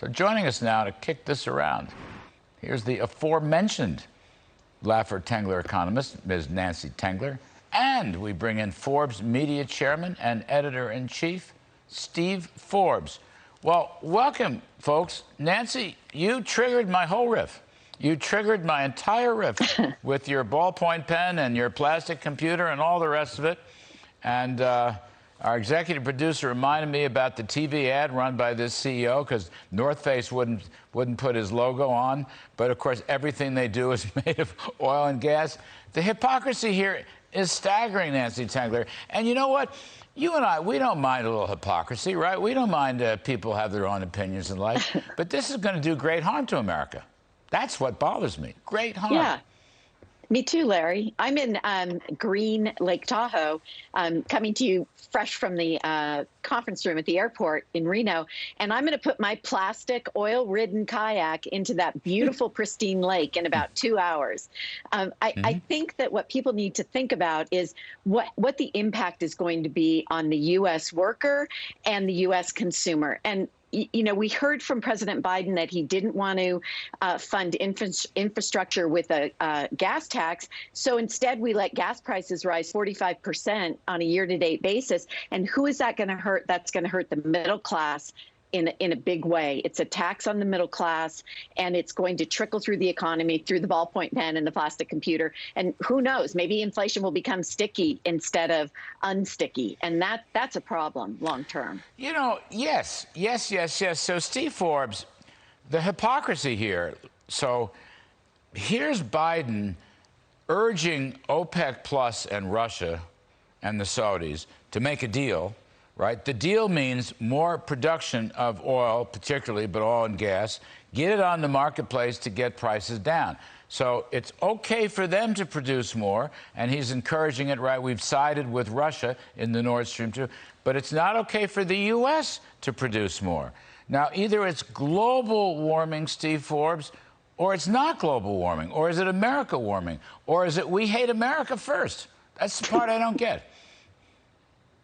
So joining us now to kick this around, here's the aforementioned Laffer Tengler economist, Ms. Nancy Tengler, and we bring in Forbes media chairman and editor-in-chief, Steve Forbes. Well, welcome, folks. Nancy, you triggered my whole riff. You triggered my entire riff with your ballpoint pen and your plastic computer and all the rest of it. And our executive producer reminded me about the TV ad run by this CEO because North Face wouldn't put his logo on. But, of course, everything they do is made of oil and gas. The hypocrisy here is staggering, Nancy Tengler. And you know what? You and I, we don't mind a little hypocrisy, right? We don't mind people have their own opinions in life. But this is going to do great harm to America. That's what bothers me. Great harm. Yeah. Me too, Larry. I'm in green Lake Tahoe, coming to you fresh from the conference room at the airport in Reno, and I'm going to put my plastic oil-ridden kayak into that beautiful, pristine lake in about 2 hours. I think that what people need to think about is what the impact is going to be on the U.S. worker and the U.S. consumer. And you know, we heard from President Biden that he didn't want to fund infrastructure with a gas tax. So instead, we let gas prices rise 45% on a year-to-date basis. And who is that going to hurt? That's going to hurt the middle class in a big way. It's a tax on the middle class, and it's going to trickle through the economy through the ballpoint pen and the plastic computer. And who knows, maybe inflation will become sticky instead of unsticky. And that's a problem long term. You know, yes. So Steve Forbes, the hypocrisy here. So here's Biden urging OPEC Plus and Russia and the Saudis to make a deal. Right? The deal means more production of oil, particularly, but oil and gas. Get it on the marketplace to get prices down. So it's okay for them to produce more, and he's encouraging it, right? We've sided with Russia in the Nord Stream 2, but it's not okay for the U.S. to produce more. Now, either it's global warming, Steve Forbes, or it's not global warming, or is it America warming, or is it we hate America first? That's the part I don't get.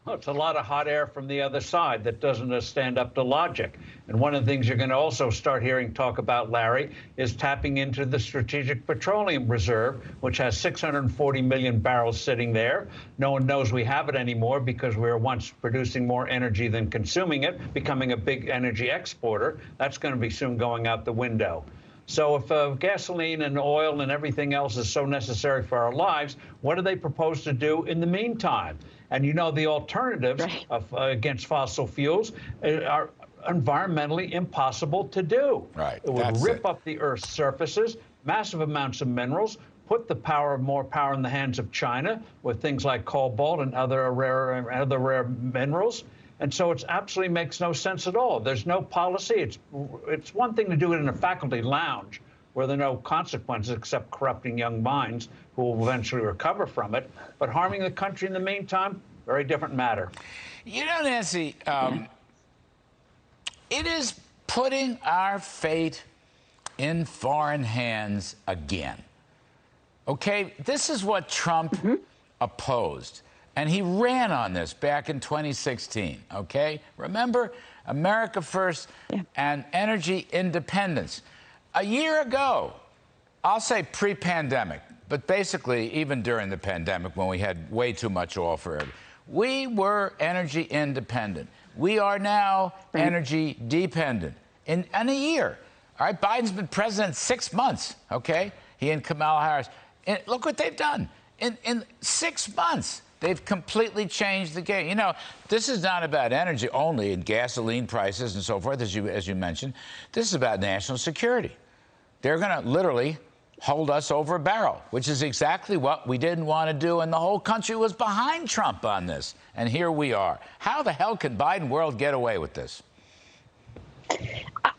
Well, it's a lot of hot air from the other side that doesn't stand up to logic. And one of the things you're going to also start hearing talk about, Larry, is tapping into the Strategic Petroleum Reserve, which has 640 million barrels sitting there. No one knows we have it anymore because we were once producing more energy than consuming it, becoming a big energy exporter. That's going to be soon going out the window. So if gasoline and oil and everything else is so necessary for our lives, what do they propose to do in the meantime? And you know, the alternatives against fossil fuels are environmentally impossible to do. Right. It would rip up the Earth's surfaces, massive amounts of minerals, put the more power in the hands of China with things like cobalt and other rare minerals. And so it absolutely makes no sense at all. There's no policy. It's one thing to do it in a faculty lounge where there are no consequences except corrupting young minds who will eventually recover from it. But harming the country in the meantime, very different matter. You know, Nancy, it is putting our fate in foreign hands again. Okay, this is what Trump opposed. And he ran on this back in 2016, okay? Remember, America first and energy independence. A year ago, I'll say pre-pandemic, but basically even during the pandemic when we had way too much oil for everything, we were energy independent. We are now energy dependent in a year. All right, Biden's been president 6 months, okay? He and Kamala Harris. And look what they've done. In 6 months, they've completely changed the game. You know, this is not about energy only and gasoline prices and so forth, as you mentioned. This is about national security. They're going to literally hold us over a barrel, which is exactly what we didn't want to do, and the whole country was behind Trump on this. And here we are. How the hell can Biden world get away with this?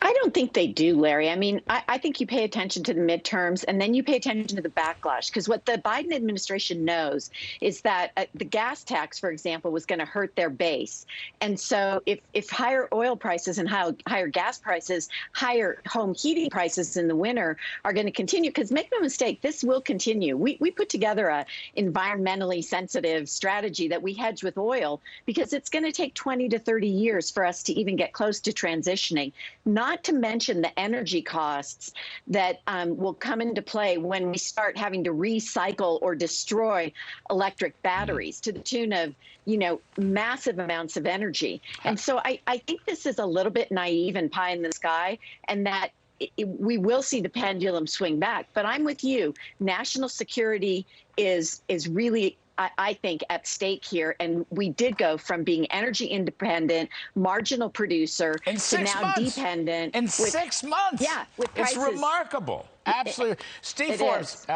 I don't think they do, Larry. I mean, I think you pay attention to the midterms and then you pay attention to the backlash, because what the Biden administration knows is that the gas tax, for example, was going to hurt their base. And so if higher oil prices and higher gas prices, higher home heating prices in the winter are going to continue, because make no mistake, this will continue. We put together a environmentally sensitive strategy that we hedge with oil because it's going to take 20 to 30 years for us to even get close to transitioning. Not to mention the energy costs that will come into play when we start having to recycle or destroy electric batteries to the tune of, massive amounts of energy. And so I think this is a little bit naive and pie in the sky, and that we will see the pendulum swing back. But I'm with you. National security is really, I think, at stake here. And we did go from being energy independent, marginal producer, to now dependent. In 6 months. Yeah, with prices. It's remarkable. Absolutely. Steve Forbes,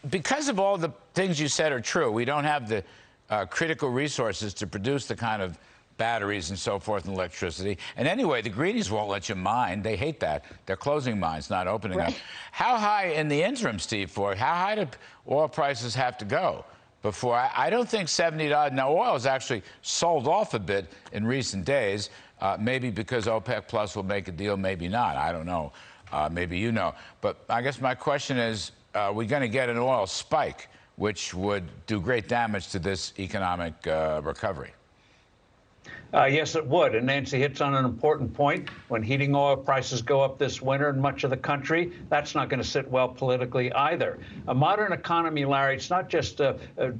because of all the things you said are true, we don't have the critical resources to produce the kind of batteries and so forth and electricity. And anyway, the greenies won't let you mine. They hate that. They're closing mines, not opening them. How high in the interim, Steve Forbes, how high do oil prices have to go before? I don't think $70. Now, oil has actually sold off a bit in recent days, maybe because OPEC Plus will make a deal, maybe not. I don't know. Maybe you know. But I guess my question is, are we going to get an oil spike, which would do great damage to this economic recovery? Yes, it would. And Nancy hits on an important point. When heating oil prices go up this winter in much of the country, that's not going to sit well politically either. A modern economy, Larry, it's not just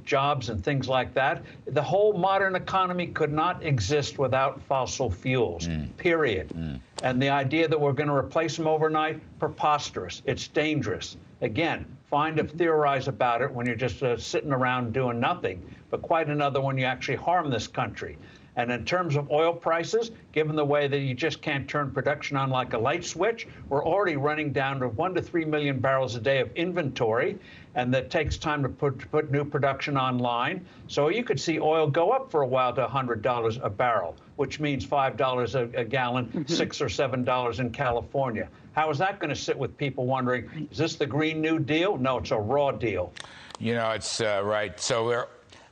jobs and things like that. The whole modern economy could not exist without fossil fuels, period. And the idea that we're going to replace them overnight, preposterous. It's dangerous. Again, fine to theorize about it when you're just sitting around doing nothing, but quite another when you actually harm this country. And in terms of oil prices, given the way that you just can't turn production on like a light switch, we're already running down to 1 to 3 million barrels a day of inventory, and that takes time to put new production online. So you could see oil go up for a while to $100 a barrel, which means $5 a gallon, $6 or $7 in California. How is that going to sit with people wondering, is this the Green New Deal? No, it's a raw deal. It's right. So we're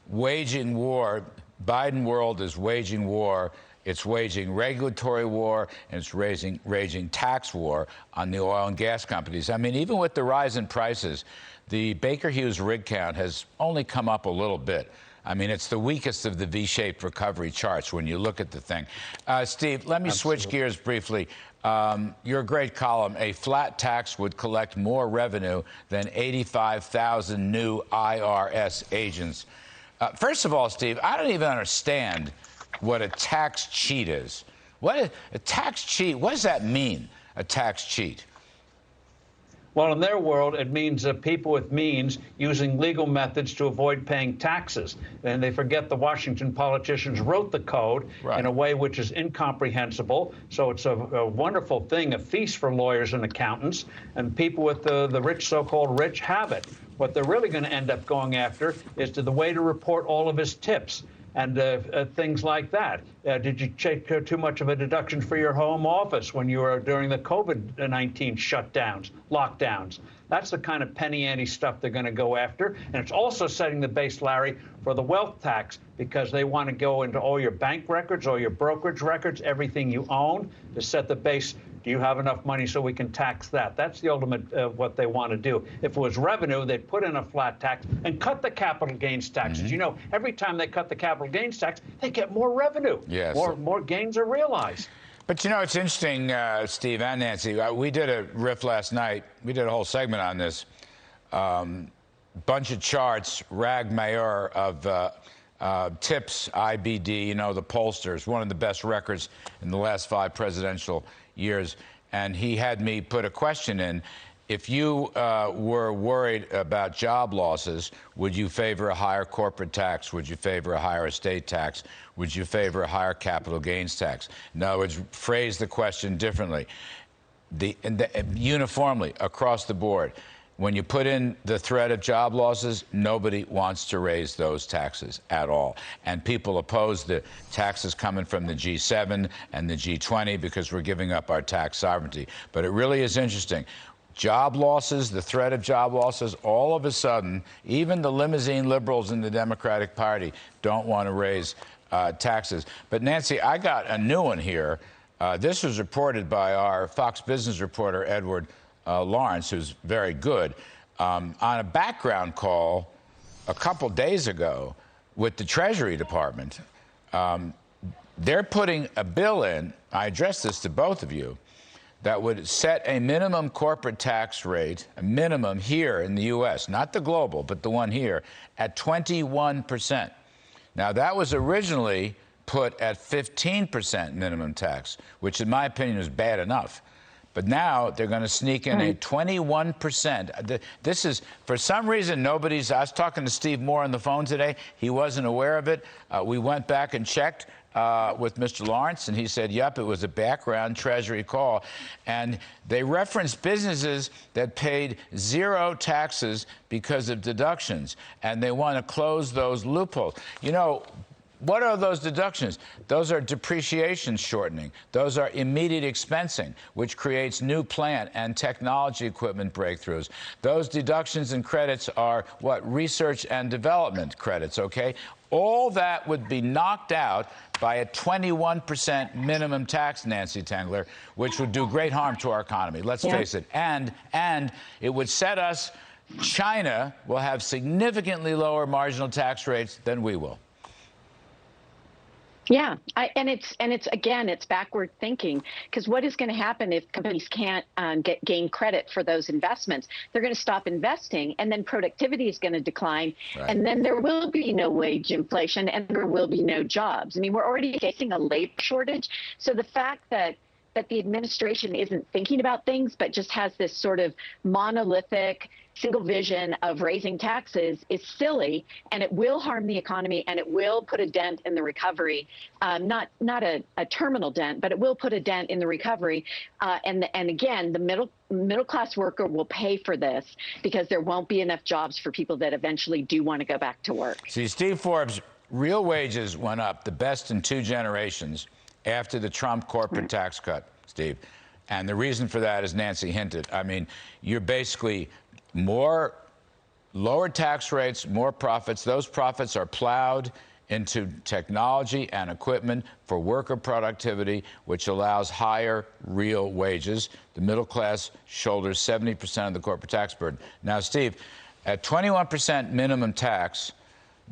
waging war. Biden world is waging war. It's waging regulatory war, and it's raging tax war on the oil and gas companies. I mean, even with the rise in prices, the Baker Hughes rig count has only come up a little bit. I mean, it's the weakest of the V-shaped recovery charts when you look at the thing. Steve, let me switch gears briefly. Your great column, a flat tax would collect more revenue than 85,000 new IRS agents. First of all, Steve, I don't even understand what a tax cheat is. A tax cheat, what does that mean, a tax cheat? Well, in their world, it means people with means using legal methods to avoid paying taxes. And they forget the Washington politicians wrote the code in a way which is incomprehensible. So it's a wonderful thing, a feast for lawyers and accountants. And people with the rich, so-called rich, have it. What they're really going to end up going after is the way to report all of his tips and things like that. Did you take too much of a deduction for your home office when you were during the COVID-19 shutdowns, lockdowns? That's the kind of penny ante stuff they're going to go after. And it's also setting the base, Larry, for the wealth tax, because they want to go into all your bank records, all your brokerage records, everything you own, to set the base. Do you have enough money so we can tax that? That's the ultimate what they want to do. If it was revenue, they'd put in a flat tax and cut the capital gains taxes. You know, every time they cut the capital gains tax, they get more revenue. Yes. More gains are realized. But, it's interesting, Steve and Nancy. We did a riff last night. We did a whole segment on this. Bunch of charts, Rag Mayor of TIPS, IBD, the pollsters, one of the best records in the last 5 presidential years. And he had me put a question in. If you were worried about job losses, would you favor a higher corporate tax? Would you favor a higher estate tax? Would you favor a higher capital gains tax? In other words, phrase the question differently. Uniformly, across the board, when you put in the threat of job losses, nobody wants to raise those taxes at all. And people oppose the taxes coming from the G7 and the G20 because we're giving up our tax sovereignty. But it really is interesting. Job losses, the threat of job losses, all of a sudden, even the limousine liberals in the Democratic Party don't want to raise taxes. But Nancy, I got a new one here. This was reported by our Fox Business reporter, Edward Lawrence, who's very good, on a background call a couple days ago with the Treasury Department. They're putting a bill in I addressed this to both of you, that would set a minimum corporate tax rate, a minimum here in the U.S., not the global, but the one here, at 21%. Now, that was originally put at 15% minimum tax, which in my opinion is bad enough. But now they're going to sneak in a 21%. This is, for some reason, I was talking to Steve Moore on the phone today. He wasn't aware of it. We went back and checked with Mr. Lawrence, and he said, yep, it was a background Treasury call. And they referenced businesses that paid zero taxes because of deductions, and they want to close those loopholes. You know, what are those deductions? Those are depreciation shortening. Those are immediate expensing, which creates new plant and technology equipment breakthroughs. Those deductions and credits are what? Research and development credits, okay? All that would be knocked out by a 21% minimum tax, Nancy Tengler, which would do great harm to our economy. Let's face it. And it would set us, China will have significantly lower marginal tax rates than we will. Yeah, and it's again, it's backward thinking, because what is going to happen if companies can't gain credit for those investments? They're going to stop investing, and then productivity is going to decline, and then there will be no wage inflation, and there will be no jobs. I mean, we're already facing a labor shortage, so the fact that the administration isn't thinking about things, but just has this sort of monolithic single vision of raising taxes is silly, and it will harm the economy, and it will put a dent in the recovery. Not a terminal dent, but it will put a dent in the recovery. And again, the middle class worker will pay for this because there won't be enough jobs for people that eventually do want to go back to work. See, Steve Forbes, real wages went up the best in 2 generations after the Trump corporate tax cut, Steve. And the reason for that, as Nancy hinted, I mean, you're basically lower tax rates, more profits. Those profits are plowed into technology and equipment for worker productivity, which allows higher real wages. The middle class shoulders 70% of the corporate tax burden. Now, Steve, at 21% minimum tax,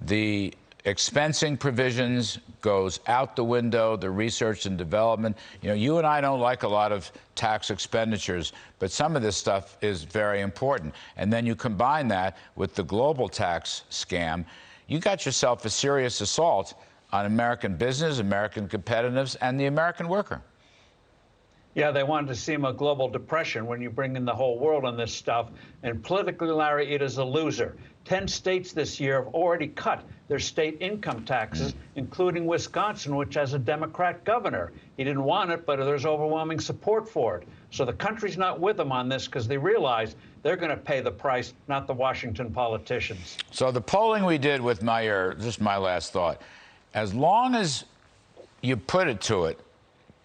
the expensing provisions goes out the window, the research and development. You know, you and I don't like a lot of tax expenditures, but some of this stuff is very important. And then you combine that with the global tax scam, you got yourself a serious assault on American business, American competitiveness, and the American worker. Yeah, they wanted to seem a global depression when you bring in the whole world on this stuff. And politically, Larry, it is a loser. 10 states this year have already cut their state income taxes, including Wisconsin, which has a Democrat governor. He didn't want it, but there's overwhelming support for it. So the country's not with them on this because they realize they're going to pay the price, not the Washington politicians. So the polling we did with Meyer, just my last thought, as long as you put it to it,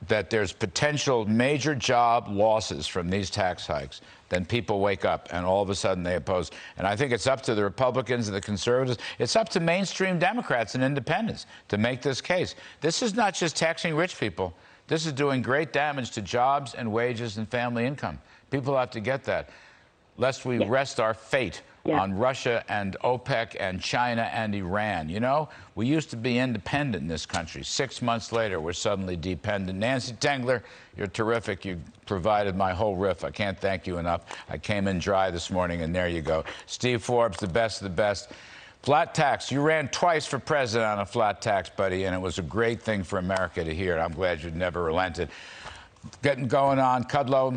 that there's potential major job losses from these tax hikes, then people wake up and all of a sudden they oppose. And I think it's up to the Republicans and the conservatives. It's up to mainstream Democrats and independents to make this case. This is not just taxing rich people. This is doing great damage to jobs and wages and family income. People have to get that, lest we rest our fate on Russia and OPEC and China and Iran. You know, we used to be independent in this country. 6 months later, we're suddenly dependent. Nancy Tengler, you're terrific. You provided my whole riff. I can't thank you enough. I came in dry this morning, and there you go. Steve Forbes, the best of the best. Flat tax. You ran twice for president on a flat tax, buddy, and it was a great thing for America to hear. I'm glad you never relented. Getting going on. Kudlow.